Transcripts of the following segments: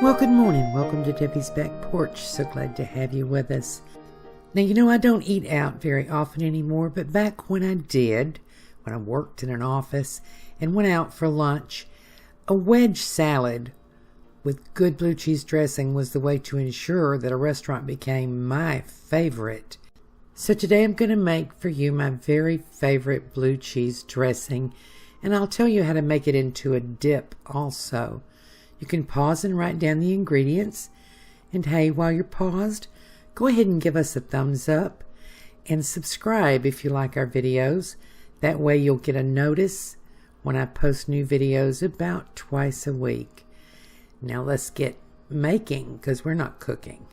Well, good morning. Welcome to Debbie's Back Porch. So glad to have you with us. Now, you know, I don't eat out very often anymore, but back when I did, when I worked in an office and went out for lunch, a wedge salad with good blue cheese dressing was the way to ensure that a restaurant became my favorite. So today I'm going to make for you my very favorite blue cheese dressing, and I'll tell you how to make it into a dip also. You can pause and write down the ingredients. And hey, while you're paused, go ahead and give us a thumbs up and subscribe if you like our videos. That way you'll get a notice when I post new videos about twice a week. Now let's get making, because we're not cooking.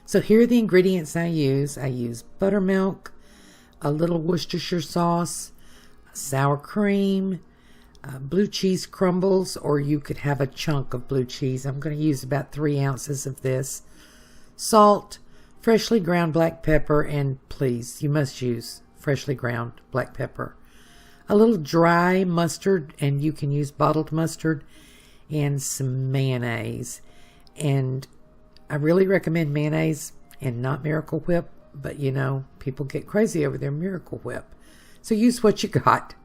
So here are the ingredients I use. I use buttermilk, a little Worcestershire sauce, sour cream, blue cheese crumbles, or you could have a chunk of blue cheese. I'm going to use about 3 ounces of this. Salt, freshly ground black pepper, and please, you must use freshly ground black pepper. A little dry mustard, and you can use bottled mustard, and some mayonnaise. And I really recommend mayonnaise and not Miracle Whip, but you know, people get crazy over their Miracle Whip. So use what you got.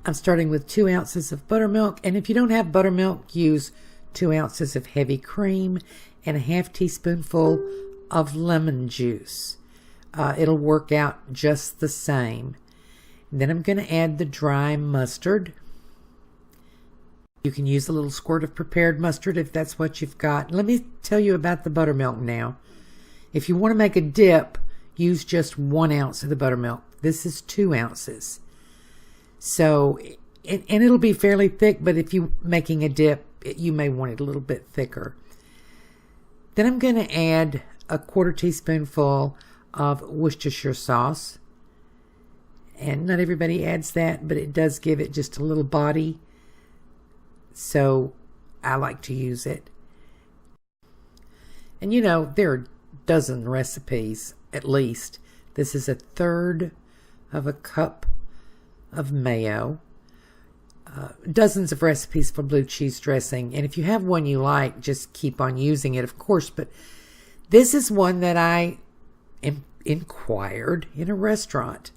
I'm starting with 2 ounces of buttermilk, and if you don't have buttermilk, use 2 ounces of heavy cream and a half teaspoonful of lemon juice. It'll work out just the same. Then I'm going to add the dry mustard. You can use a little squirt of prepared mustard if that's what you've got. Let me tell you about the buttermilk now. If you want to make a dip, use just 1 ounce of the buttermilk. This is 2 ounces. So, and it'll be fairly thick, but if you're making a dip, you may want it a little bit thicker. Then I'm going to add a 1/4 teaspoonful of Worcestershire sauce. And not everybody adds that, but it does give it just a little body. So I like to use it. And you know, there are a dozen recipes at least. This is 1/3 of a cup of mayo. Dozens of recipes for blue cheese dressing. And if you have one you like, just keep on using it, of course. But this is one that I inquired in a restaurant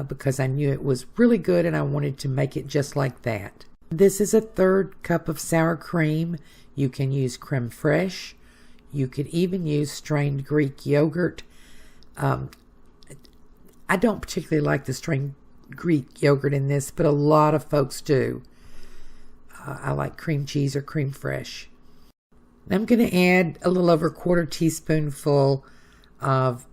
because I knew it was really good and I wanted to make it just like that. This is 1/3 cup of sour cream. You can use creme fraiche. You could even use strained Greek yogurt. I don't particularly like the strained Greek yogurt in this, but a lot of folks do. I like cream cheese or creme fraiche. I'm going to add a little over 1/4 teaspoonful of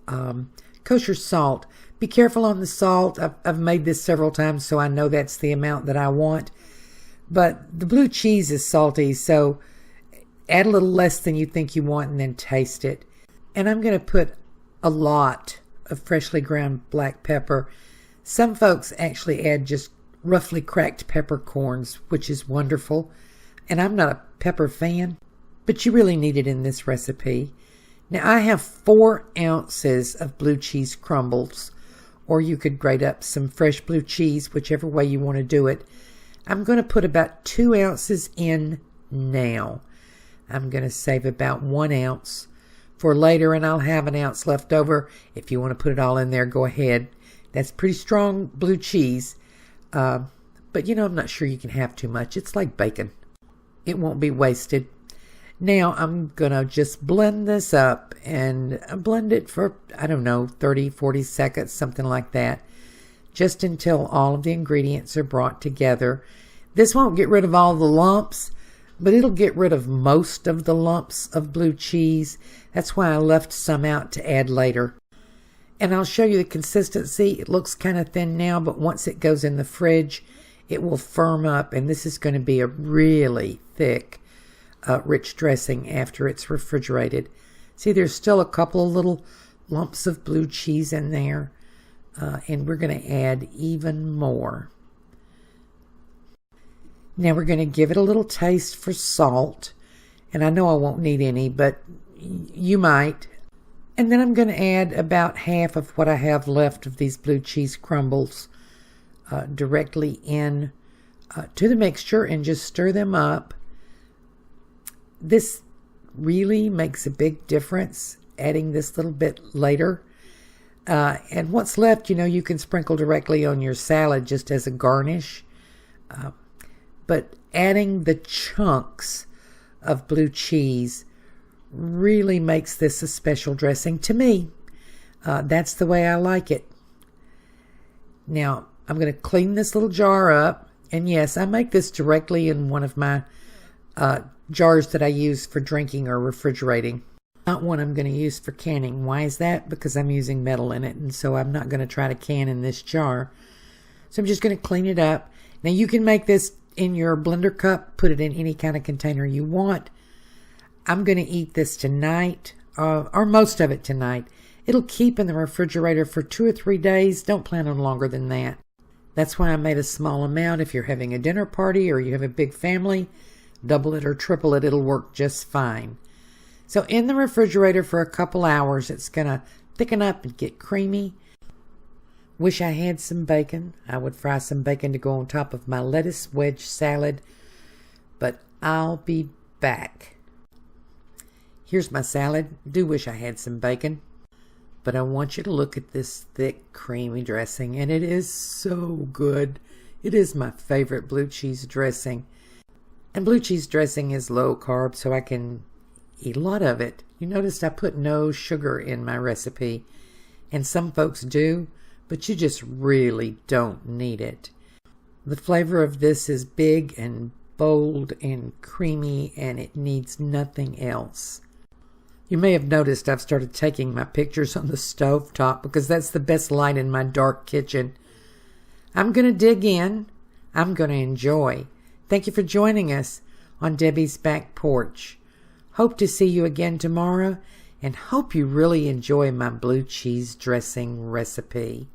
kosher salt. Be careful on the salt. I've made this several times, so I know that's the amount that I want. But the blue cheese is salty, so add a little less than you think you want and then taste it. And I'm going to put a lot of freshly ground black pepper. Some folks actually add just roughly cracked peppercorns, which is wonderful. And I'm not a pepper fan, but you really need it in this recipe. Now I have 4 ounces of blue cheese crumbles, or you could grate up some fresh blue cheese, whichever way you want to do it. I'm going to put about 2 ounces in now. I'm going to save about 1 ounce for later, and I'll have 1 ounce left over. If you want to put it all in there, go ahead. That's pretty strong blue cheese, but you know, I'm not sure you can have too much. It's like bacon. It won't be wasted. Now I'm going to just blend this up and blend it for, I don't know, 30, 40 seconds, something like that, just until all of the ingredients are brought together. This won't get rid of all the lumps, but it'll get rid of most of the lumps of blue cheese. That's why I left some out to add later. And I'll show you the consistency. It looks kind of thin now, but once it goes in the fridge, it will firm up. And this is going to be a really thick, rich dressing after it's refrigerated. See, there's still a couple of little lumps of blue cheese in there. And we're going to add even more. Now we're going to give it a little taste for salt. And I know I won't need any, but you might. And then I'm going to add about half of what I have left of these blue cheese crumbles directly in to the mixture and just stir them up. This really makes a big difference, adding this little bit later. And what's left, you can sprinkle directly on your salad just as a garnish. But adding the chunks of blue cheese really makes this a special dressing to me. That's the way I like it. Now, I'm going to clean this little jar up. And yes, I make this directly in one of my jars that I use for drinking or refrigerating. Not one I'm going to use for canning. Why is that? Because I'm using metal in it, and so I'm not going to try to can in this jar. So I'm just going to clean it up. Now you can make this in your blender cup, put it in any kind of container you want. I'm going to eat this tonight, or most of it tonight. It'll keep in the refrigerator for 2 or 3 days. Don't plan on longer than that. That's why I made a small amount. If you're having a dinner party or you have a big family, double it or triple it, it'll work just fine. So in the refrigerator for a couple hours, it's going to thicken up and get creamy. Wish I had some bacon. I would fry some bacon to go on top of my lettuce wedge salad, but I'll be back. Here's my salad. Do wish I had some bacon. But I want you to look at this thick, creamy dressing, and it is so good. It is my favorite blue cheese dressing. And blue cheese dressing is low carb, so I can eat a lot of it. You noticed I put no sugar in my recipe, and some folks do, but you just really don't need it. The flavor of this is big and bold and creamy, and it needs nothing else. You may have noticed I've started taking my pictures on the stove top because that's the best light in my dark kitchen. I'm going to dig in. I'm going to enjoy. Thank you for joining us on Debbie's Back Porch. Hope to see you again tomorrow, and hope you really enjoy my blue cheese dressing recipe.